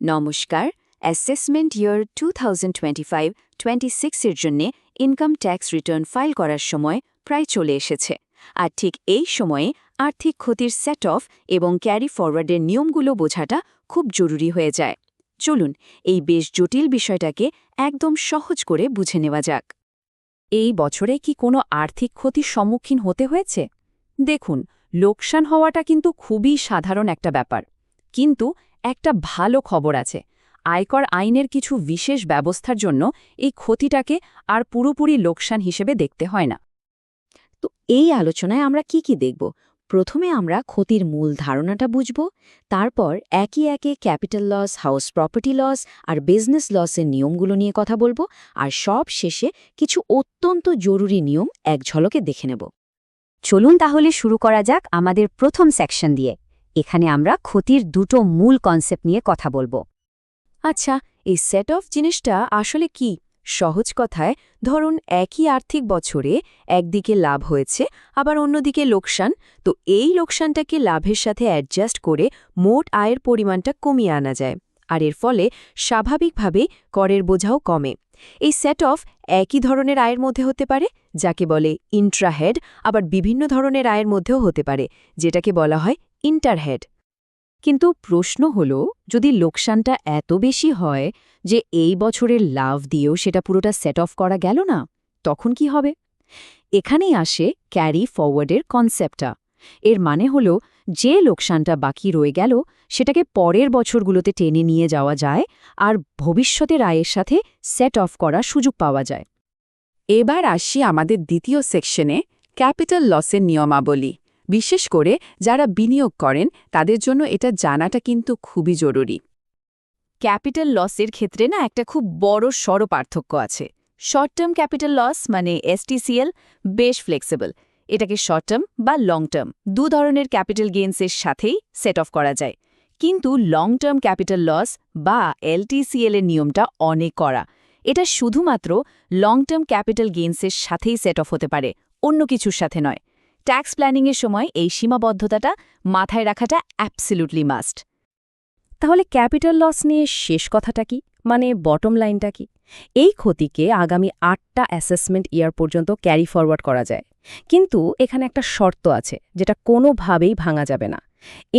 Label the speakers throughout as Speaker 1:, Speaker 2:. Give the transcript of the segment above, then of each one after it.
Speaker 1: নমস্কার। অ্যাসেসমেন্ট ইয়ার 2025-26 এর জন্য ইনকাম ট্যাক্স রিটার্ন ফাইল করার সময় প্রায় চলে এসেছে। আর ঠিক এই সময়ে আর্থিক ক্ষতির সেট অফ এবং ক্যারি ফরওয়ার্ডের নিয়মগুলো বোঝাটা খুব জরুরি হয়ে যায়। চলুন এই বেশ জটিল বিষয়টাকে একদম সহজ করে বুঝে নেওয়া যাক।
Speaker 2: এই বছরে কি কোনো আর্থিক ক্ষতির সম্মুখীন হতে হয়েছে? দেখুন, লোকসান হওয়াটা কিন্তু খুবই সাধারণ একটা ব্যাপার। কিন্তু একটা ভালো খবর আছে। আয়কর আইনের কিছু বিশেষ ব্যবস্থার জন্য এই ক্ষতিটাকে আর পুরোপুরি লোকসান হিসেবে দেখতে হয় না।
Speaker 1: তো এই আলোচনায় আমরা কি দেখব? প্রথমে আমরা ক্ষতির মূল ধারণাটা বুঝব, তারপর একে একে capital loss, house property loss আর বিজনেস লসের নিয়মগুলো নিয়ে কথা বলবো, আর সব শেষে কিছু অত্যন্ত জরুরি নিয়ম এক ঝলকে দেখে নেব।
Speaker 2: চলুন তাহলে শুরু করা যাক আমাদের প্রথম সেকশন দিয়ে। এখানে আমরা ক্ষতির দুটো মূল কনসেপ্ট নিয়ে কথা বলবো।
Speaker 1: আচ্ছা, এই সেট অফ জিনিসটা আসলে কি? সহজ কথায় ধরুন একই আর্থিক বছরে একদিকে লাভ হয়েছে আবার অন্যদিকে লোকসান, তো এই লোকসানটাকে লাভের সাথে অ্যাডজাস্ট করে মোট আয়ের পরিমাণটা কমিয়ে আনা যায়, আর এর ফলে স্বাভাবিকভাবেই করের বোঝাও কমে। এই সেট অফ একই ধরনের আয়ের মধ্যে হতে পারে, যাকে বলে ইন্ট্রাহেড, আবার বিভিন্ন ধরনের আয়ের মধ্যেও হতে পারে, যেটাকে বলা হয় ইন্টারহেড।
Speaker 2: কিন্তু প্রশ্ন হল, যদি লোকসানটা এত বেশি হয় যে এই বছরের লাভ দিয়েও সেটা পুরোটা সেট অফ করা গেল না, তখন কি হবে? এখানেই আসে ক্যারি ফরওয়ার্ডের কনসেপ্টটা। এর মানে হল, যে লোকসানটা বাকি রয়ে গেল সেটাকে পরের বছরগুলোতে টেনে নিয়ে যাওয়া যায় আর ভবিষ্যতের আয়ের সাথে সেট অফ করার সুযোগ পাওয়া যায়।
Speaker 3: এবার আসি আমাদের দ্বিতীয় সেকশনে, ক্যাপিটাল লসের নিয়মাবলী। বিশেষ করে যারা বিনিয়োগ করেন তাদের জন্য এটা জানাটা কিন্তু খুবই জরুরি।
Speaker 1: ক্যাপিটাল লসের ক্ষেত্রে একটা খুব বড় পার্থক্য আছে। শর্ট টার্ম ক্যাপিটাল লস মানে এসটিসিএল বেশ ফ্লেক্সিবল। এটাকে শর্ট টার্ম বা লং টার্ম দু ধরনের ক্যাপিটাল গেইনসের সাথেই সেট অফ করা যায়। কিন্তু লং টার্ম ক্যাপিটাল লস বা এলটিসিএল এর নিয়মটা অনেক কড়া। এটা শুধুমাত্র লং টার্ম ক্যাপিটাল গেইনসের সাথেই সেট অফ হতে পারে, অন্য কিছুর সাথে নয়। ট্যাক্স প্ল্যানিংয়ের সময় এই সীমাবদ্ধতাটা মাথায় রাখাটা অ্যাবসলিউটলি মাস্ট।
Speaker 2: তাহলে ক্যাপিটাল লস নিয়ে শেষ কথাটা কি, মানে বটম লাইনটা কি? এই ক্ষতিকে আগামী 8টা অ্যাসেসমেন্ট ইয়ার পর্যন্ত ক্যারি ফরওয়ার্ড করা যায়। কিন্তু এখানে একটা শর্ত আছে, যেটা কোনোভাবেই ভাঙা যাবে না।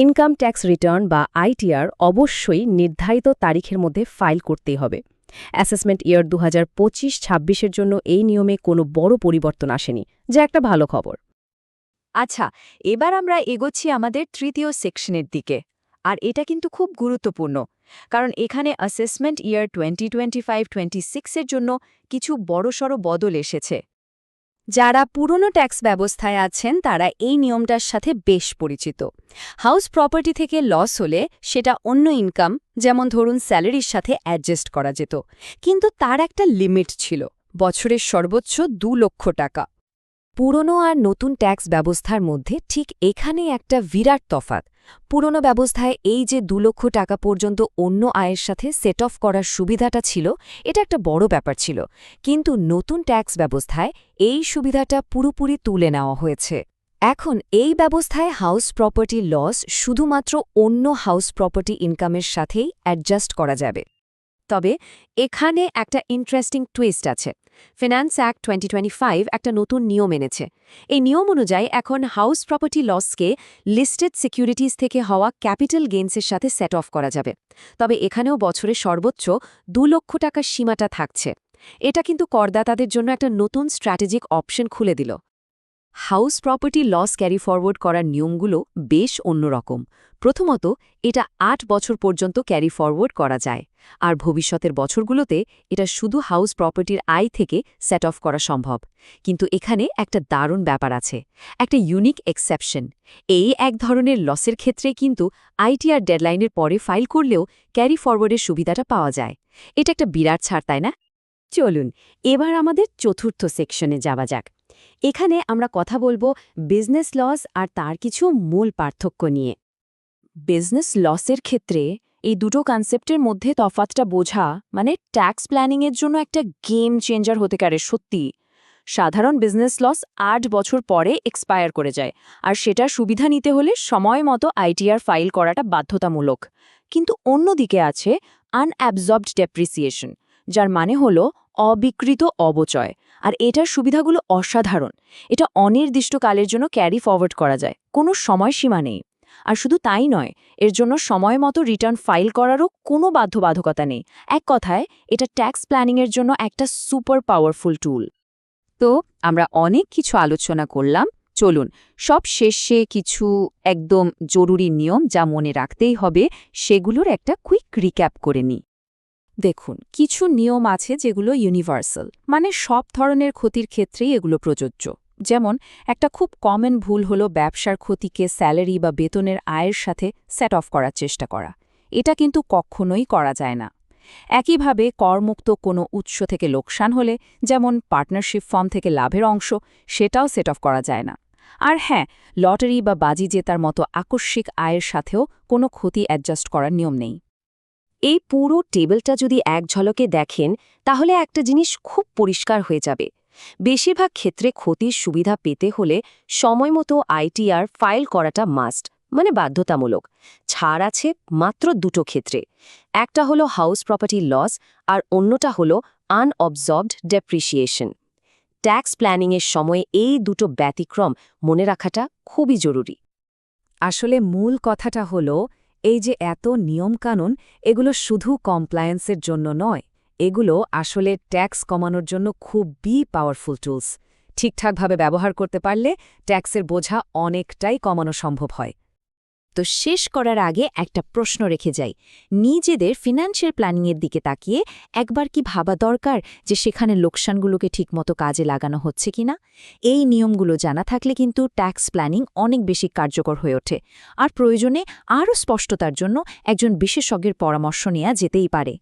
Speaker 2: ইনকাম ট্যাক্স রিটার্ন বা আইটিআর অবশ্যই নির্ধারিত তারিখের মধ্যে ফাইল করতেই হবে। অ্যাসেসমেন্ট ইয়ার 2025-26-এর জন্য এই নিয়মে কোনো বড় পরিবর্তন আসেনি, যা একটা ভালো খবর।
Speaker 1: আচ্ছা, এবার আমরা এগোচ্ছি আমাদের তৃতীয় সেকশনের দিকে। আর এটা কিন্তু খুব গুরুত্বপূর্ণ, কারণ এখানে অ্যাসেসমেন্ট ইয়ার 2025-26 এর জন্য কিছু বড়সড় বদল এসেছে।
Speaker 2: যারা পুরনো ট্যাক্স ব্যবস্থায় আছেন তারা এই নিয়মটার সাথে বেশ পরিচিত। হাউস প্রপার্টি থেকে লস হলে সেটা অন্য ইনকাম, যেমন ধরুন স্যালারির সাথে অ্যাডজাস্ট করা যেত, কিন্তু তার একটা লিমিট ছিল, বছরের সর্বোচ্চ 2 লক্ষ টাকা। পুরনো আর নতুন ট্যাক্স ব্যবস্থার মধ্যে ঠিক এখানে একটা বিরাট তফাৎ। পুরনো ব্যবস্থায় এই যে 2 লক্ষ টাকা পর্যন্ত অন্য আয়ের সাথে সেট অফ করার সুবিধাটা ছিল, এটা একটা বড় ব্যাপার ছিল। কিন্তু নতুন ট্যাক্স ব্যবস্থায় এই সুবিধাটা পুরোপুরি তুলে নেওয়া হয়েছে। এখন এই ব্যবস্থায় হাউস প্রপার্টি লস শুধুমাত্র অন্য হাউস প্রপার্টি ইনকামের সাথেই অ্যাডজাস্ট করা যাবে। তবে এখানে একটা ইন্টারেস্টিং টুইস্ট আছে। ফিন্যান্স অ্যাক্ট 2025 একটা নতুন নিয়ম এনেছে। এই নিয়ম অনুযায়ী এখন হাউস প্রপার্টি লসকে লিস্টেড সিকিউরিটিজ থেকে হওয়া ক্যাপিটাল গেইনসের সাথে সেট অফ করা যাবে। তবে এখানেও বছরে সর্বোচ্চ 2 লক্ষ টাকার সীমাটা থাকছে। এটা কিন্তু করদাতাদের জন্য একটা নতুন স্ট্র্যাটেজিক অপশন খুলে দিল। House property loss carry forward করার নিয়মগুলো বেশ অন্যরকম। প্রথমত, এটা 8 বছর পর্যন্ত ক্যারি ফরওয়ার্ড করা যায়, আর ভবিষ্যতের বছরগুলোতে এটা শুধু হাউস প্রপার্টির আয় থেকে সেট অফ করা সম্ভব। কিন্তু এখানে একটা দারুণ ব্যাপার আছে, একটা ইউনিক এক্সেপশন। এই এক ধরনের লসের ক্ষেত্রে কিন্তু আইটিআর ডেডলাইনের পরে ফাইল করলেও ক্যারি ফরওয়ার্ডের সুবিধাটা পাওয়া যায়। এটা একটা বিরাট ছাড়, তাই না? চলুন এবার আমাদের চতুর্থ সেকশনে যাওয়া যাক। এখানে আমরা কথা বলবো বিজনেস লস আর তার কিছু মূল পার্থক্য নিয়ে। বিজনেস লসের ক্ষেত্রে এই দুটো কনসেপ্টের মধ্যে তফাৎটা বোঝা মানে ট্যাক্স প্ল্যানিংয়ের জন্য একটা গেম চেঞ্জার হতে পারে। সত্যি, সাধারণ বিজনেস লস 8 বছর পরে এক্সপায়ার করে যায়, আর সেটার সুবিধা নিতে হলে সময় মতো আইটিআর ফাইল করাটা বাধ্যতামূলক। কিন্তু অন্যদিকে আছে আনঅ্যাবজর্বড ডেপ্রিসিয়েশন, যার মানে হলো অবিকৃত অবচয়। আর এটার সুবিধাগুলো অসাধারণ। এটা অনির্দিষ্টকালের জন্য ক্যারি ফরওয়ার্ড করা যায়, কোনো সময়সীমা নেই। আর শুধু তাই নয়, এর জন্য সময় মতো রিটার্ন ফাইল করারও কোনো বাধ্যবাধকতা নেই। এক কথায় এটা ট্যাক্স প্ল্যানিংয়ের জন্য একটা সুপার পাওয়ারফুল টুল।
Speaker 3: তো আমরা অনেক কিছু আলোচনা করলাম, চলুন সব শেষে কিছু একদম জরুরি নিয়ম যা মনে রাখতেই হবে সেগুলোর একটা কুইক রিক্যাপ করে নিই।
Speaker 2: দেখুন, কিছু নিয়ম আছে যেগুলো ইউনিভার্সাল, মানে সব ধরনের ক্ষতির ক্ষেত্রেই এগুলো প্রযোজ্য। যেমন একটা খুব কমন ভুল হলো ব্যবসার ক্ষতিকে স্যালারি বা বেতনের আয়ের সাথে সেট অফ করার চেষ্টা করা। এটা কিন্তু কখনোই করা যায় না। একইভাবে করমুক্ত কোনো উৎস থেকে লোকসান হলে, যেমন পার্টনারশিপ ফার্ম থেকে লাভের অংশ, সেটাও সেট অফ করা যায় না। আর হ্যাঁ, লটারি বা বাজি জেতার মতো আকস্মিক আয়ের সাথেও কোনো ক্ষতি অ্যাডজাস্ট করার নিয়ম নেই।
Speaker 4: এই পুরো টেবিলটা যদি এক ঝলকে দেখেন তাহলে একটা জিনিস খুব পরিষ্কার হয়ে যাবে। বেশিরভাগ ক্ষেত্রে ক্ষতির সুবিধা পেতে হলে সময়মতো আইটিআর ফাইল করাটা মাস্ট, মানে বাধ্যতামূলক। ছাড় আছে মাত্র দুটো ক্ষেত্রে, একটা হলো হাউস প্রপার্টি লস আর অন্যটা হলো আনঅবজর্বড ডেপ্রিসিয়েশন। ট্যাক্স প্ল্যানিংয়ের সময় এই দুটো ব্যতিক্রম মনে রাখাটা খুবই জরুরি।
Speaker 2: আসলে মূল কথাটা হলো, এই যে এত নিয়মকানুন, এগুলো শুধু কমপ্লায়েন্সের জন্য নয়, এগুলো আসলে ট্যাক্স কমানোর জন্য খুবই পাওয়ারফুল টুলস। ঠিকঠাকভাবে ব্যবহার করতে পারলে ট্যাক্সের বোঝা অনেকটাই কমানো সম্ভব হয়।
Speaker 1: তো শেষ করার আগে একটা প্রশ্ন রেখে যাই, নিজেদের ফিনান্সিয়াল প্ল্যানিংয়ের দিকে তাকিয়ে একবার কি ভাবা দরকার যে সেখানে লোকসানগুলোকে ঠিকমতো কাজে লাগানো হচ্ছে কিনা। এই নিয়মগুলো জানা থাকলে কিন্তু ট্যাক্স প্ল্যানিং অনেক বেশি কার্যকর হয়ে ওঠে। আর প্রয়োজনে আরও স্পষ্টতার জন্য একজন বিশেষজ্ঞের পরামর্শ নেওয়া যেতেই পারে।